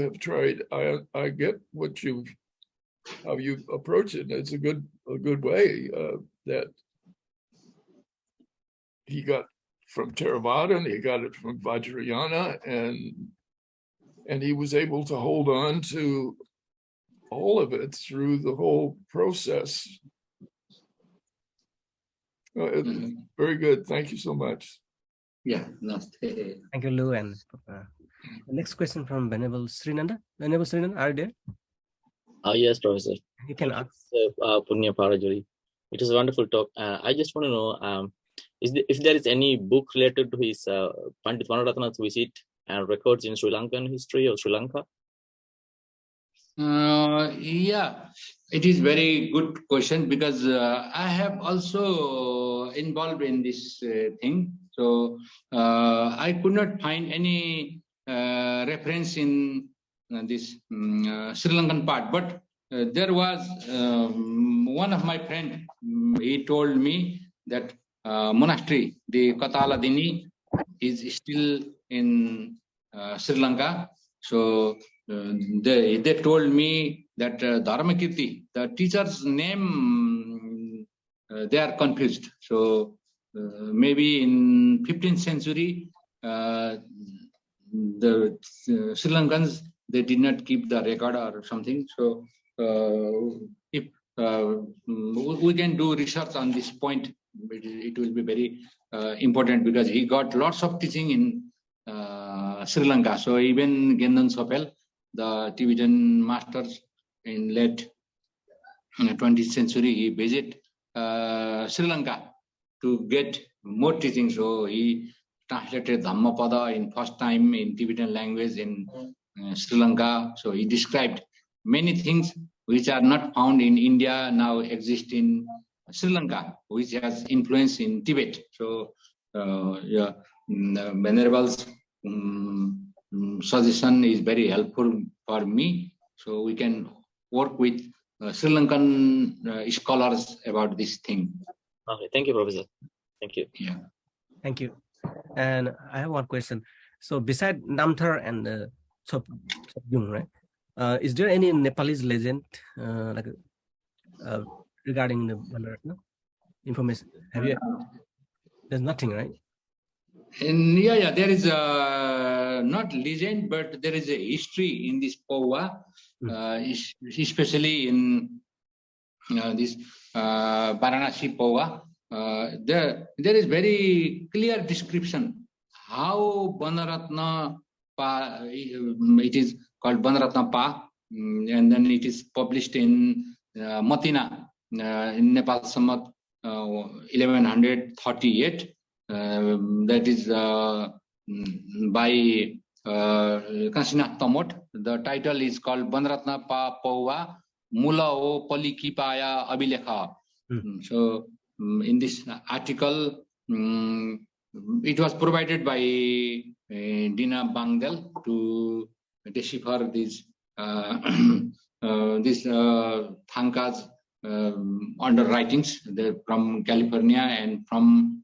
have tried. I get how you approach it. It's a good way that he got from Theravada, and he got it from Vajrayana, and he was able to hold on to all of it through the whole process. Very good. Thank you so much. Yeah. Thank you, Lou. And the next question from Venerable Srinanda. Venerable Srinanda, are you there? Yes, Professor. You can ask. Punya Prasad. It was a wonderful talk. I just want to know if there is any book related to his Paṇḍita Vanaratna's visit and records in Sri Lankan history or Sri Lanka. Yeah, it is very good question, because I have also involved in this thing. So I could not find any reference in this Sri Lankan part, but there was one of my friend, he told me that monastery, the Kataladini, is still in Sri Lanka. So they told me that Dharmakirti, the teacher's name, they are confused. So maybe in 15th century, the Sri Lankans, they did not keep the record or something. So if we can do research on this point, it will be very important, because he got lots of teaching in Sri Lanka. So even Gendan Sopel, the Tibetan masters in late 20th century, he visited Sri Lanka to get more teaching. So he translated Dhammapada in first time in Tibetan language in Sri Lanka. So he described many things which are not found in India now exist in Sri Lanka, which has influence in Tibet. So Venerable's suggestion is very helpful for me. So we can work with Sri Lankan scholars about this thing. Okay, thank you, Professor. Thank you. Yeah. Thank you. And I have one question. So beside Namthar and Sobgyung, right? Is there any Nepalese legend regarding the Vanaratna information? Have you? There's nothing, right? And yeah, there is not legend, but there is a history in this Paua, especially in this Varanasi Paua. There is very clear description how Vanaratna Pa, it is called Vanaratna Pa, and then it is published in Matina in Nepal Sammat 1138. That is by Kansinath Tamot. The title is called Vanaratna Pa Paua Mula O Palikipaya Abilekha. So in this article, it was provided by Dina Bangdel to decipher these Thanka's underwritings from California and from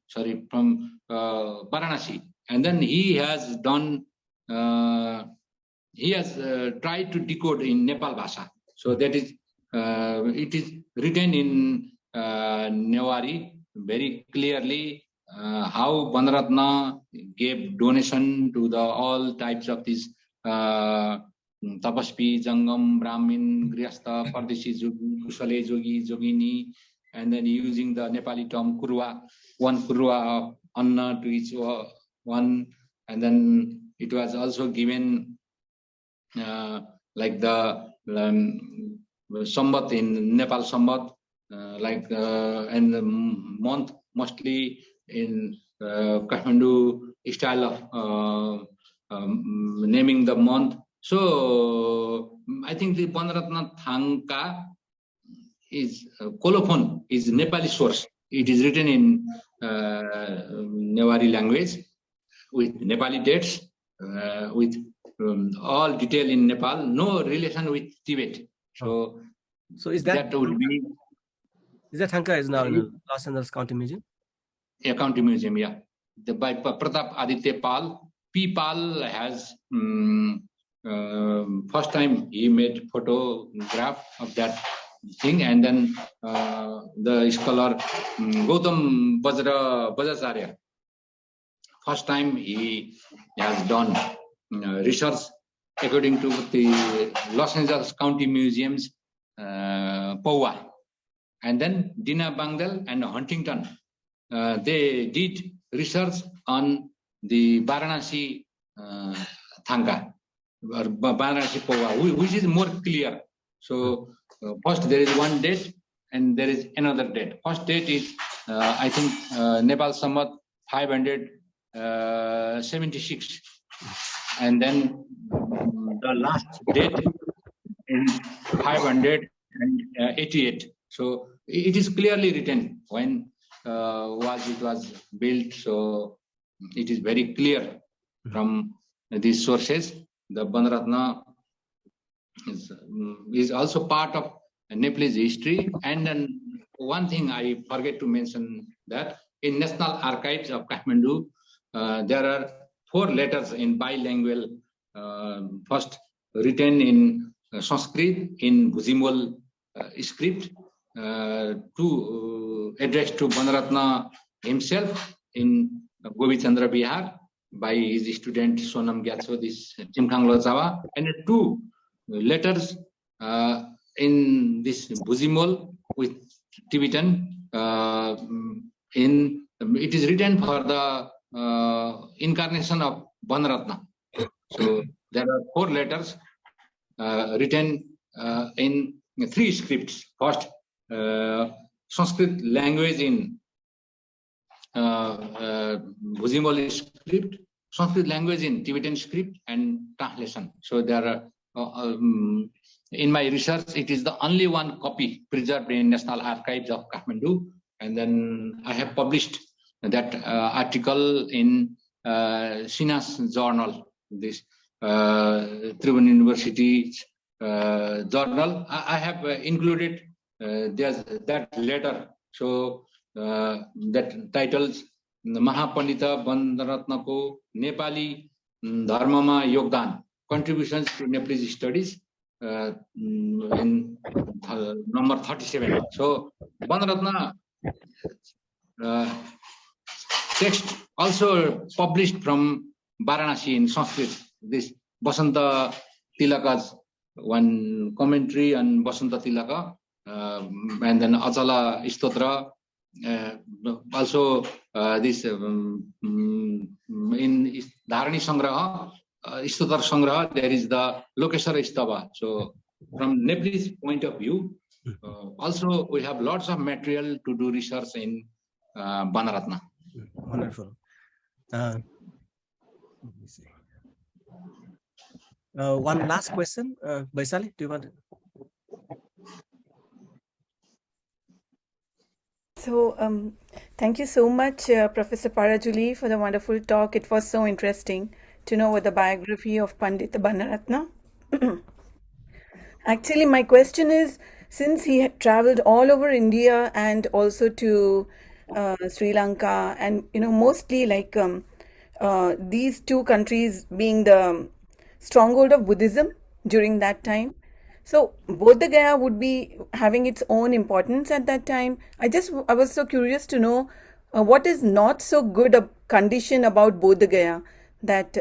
Varanasi. And then he has done, he has tried to decode in Nepal Bhasha. So that is, it is written in Newari very clearly how Vanaratna gave donation to the all types of these Tapaspi, Jangam, Brahmin, Grihastha, Pardeshi, Jogi, Kusale, Jogi, Jogini, and then using the Nepali term Kurwa, one Kurwa of Anna to each one, and then it was also given like the Sambat in Nepal Sambat, and the month mostly in Kathmandu style of naming the month. So I think the Vanaratna Thanka is colophon is Nepali source. It is written in Newari language with Nepali dates, with all detail in Nepal, no relation with Tibet. So is that would be. Is that Thanka is now in the Los Angeles County Museum? Yeah, County Museum, yeah. By Pratap Aditya Pal. P. Pal has first time he made photograph of that thing, and then the scholar Gautam Bajracharya, first time he has done research according to the Los Angeles County Museum's Paua. And then Dina Bangdel and Huntington, they did research on the Varanasi Thanka, or Varanasi Paua, which is more clear. So first there is one date and there is another date. First date is, I think, Nepal Sammat 576. And then the last date is 588. So it is clearly written when it was built. So it is very clear from these sources. The Vanaratna is also part of Nepalese history. And then one thing I forget to mention, that in National Archives of Kathmandu, there are 4 letters in bilingual, first written in Sanskrit in Bhujimol script, to addressed to Vanaratna himself in Govichandra Bihar by his student Sonam Gyatso, this Chimkhang Lochawa, and 2 letters in this Bhujimol with Tibetan. It is written for the incarnation of Vanaratna. So there are 4 letters written in 3 scripts. First, Sanskrit language in Bhujimal script, Sanskrit language in Tibetan script, and translation. So there are, in my research, it is the only one copy preserved in National Archives of Kathmandu. And then I have published that article in Sina's journal, this Tribhuvan University journal. I have included that letter. So that titles Mahapaṇḍita Vanaratna ko Nepali Dharmama Yogdan, Contributions to Nepalese Studies, in number 37. So Vanaratna text also published from Varanasi in Sanskrit. This Basanta Tilaka's one commentary on Basanta Tilaka, and then Achala Stotra. Also this in Dharani Sangraha, Stotra Sangraha, there is the Lokeshwara Stava. So from Nepalese point of view, also we have lots of material to do research in Vanaratna. Wonderful. Let me see. One last question, Vaisali, do you want to? So, thank you so much, Professor Parajuli, for the wonderful talk. It was so interesting to know about the biography of Paṇḍita Vanaratna. Actually, my question is, since he had traveled all over India and also to Sri Lanka, and mostly like these two countries being the stronghold of Buddhism during that time, so Bodh Gaya would be having its own importance at that time. I was so curious to know what is not so good a condition about Bodh Gaya that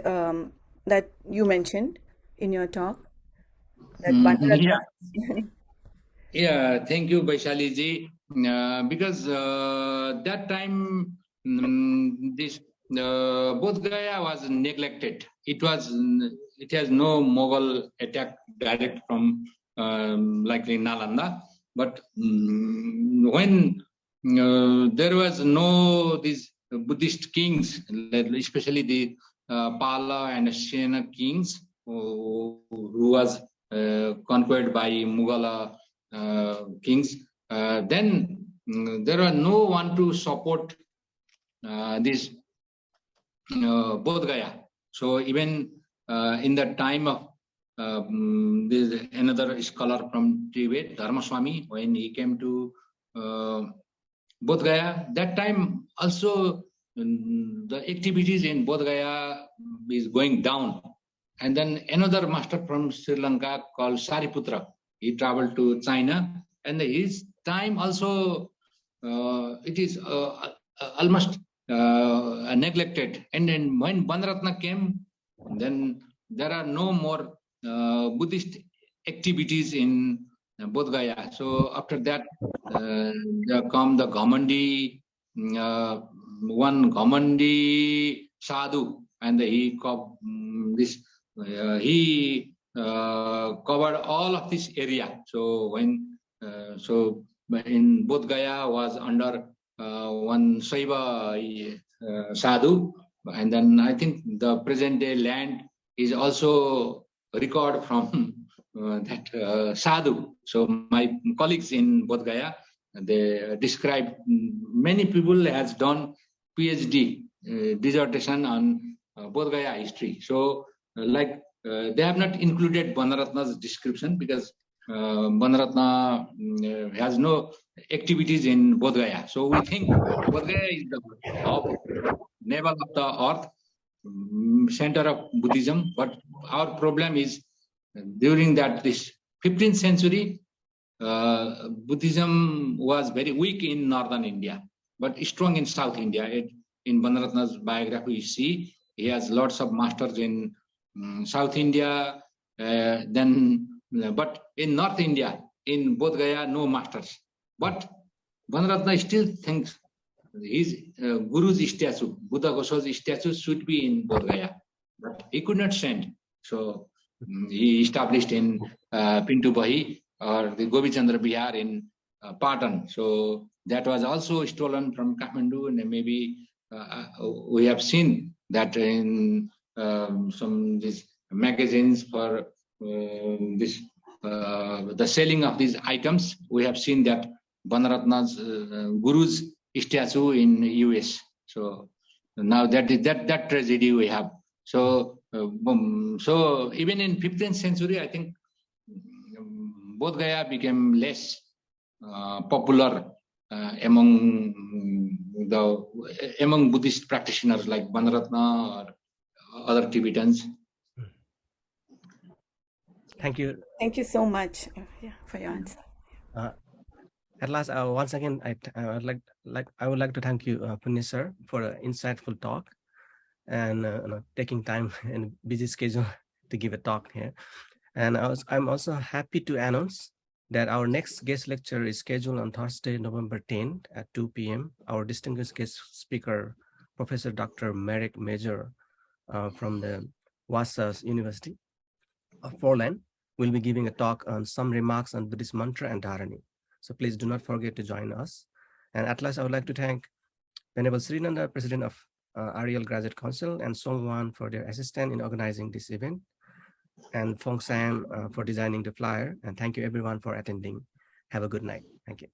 that you mentioned in your talk. That Yeah, thank you, Vaishali ji. Because that time this Bodh Gaya was neglected. It has no Mughal attack direct from likely Nalanda. But when there was no these Buddhist kings, especially the Pala and Sena kings, who was conquered by Mughal kings, then there was no one to support this Bodh Gaya. So even in the time of there's another scholar from Tibet, Dharmaswami, when he came to Bodh Gaya, that time also the activities in Bodh Gaya is going down. And then another master from Sri Lanka called Sariputra, he traveled to China, and his time also it is almost neglected. And then when Vanaratna came, then there are no more Buddhist activities in Bodh Gaya. So after that, there come the Ghamandi, one Ghamandi sadhu, and he covered all of this area. So when in Bodh Gaya was under one Saiva sadhu, and then I think the present day land is also record from that sadhu. So my colleagues in Bodh Gaya, they describe many people has done PhD dissertation on Bodh Gaya history. So they have not included Vanaratna's description because Vanaratna has no activities in Bodh Gaya. So we think Bodh Gaya is the hub, navel of the earth, center of Buddhism. But our problem is during this 15th century, Buddhism was very weak in northern India, but strong in South India. In Vanaratna's biography, you see he has lots of masters in South India, but in North India, in Bodh Gaya, no masters. But Vanaratna still thinks his Guru's statue, Buddha Goswami's statue, should be in Bodh Gaya, but he could not send. So he established in Pintubahi or the Govichandra Bihar in Patan. So that was also stolen from Kathmandu, and maybe we have seen that in some these magazines for the selling of these items, we have seen that Vanaratna's guru's statue in US. So now that tragedy we have. So so even in 15th century, I think Bodh Gaya became less popular among Buddhist practitioners like Vanaratna or other Tibetans. Thank you. Thank you so much for your answer. At last, once again, I would like to thank you, Punya sir, for an insightful talk and taking time in busy schedule to give a talk here. And I'm also happy to announce that our next guest lecture is scheduled on Thursday, November 10th at 2 p.m. Our distinguished guest speaker, Professor Dr. Merrick Major from the Wasas University of Portland, will be giving a talk on some remarks on Buddhist mantra and dharani. So please do not forget to join us. And at last, I would like to thank Venerable Srinanda, President of REL Graduate Council, and Song Wan for their assistance in organizing this event, and Fong Sam for designing the flyer. And thank you everyone for attending. Have a good night. Thank you.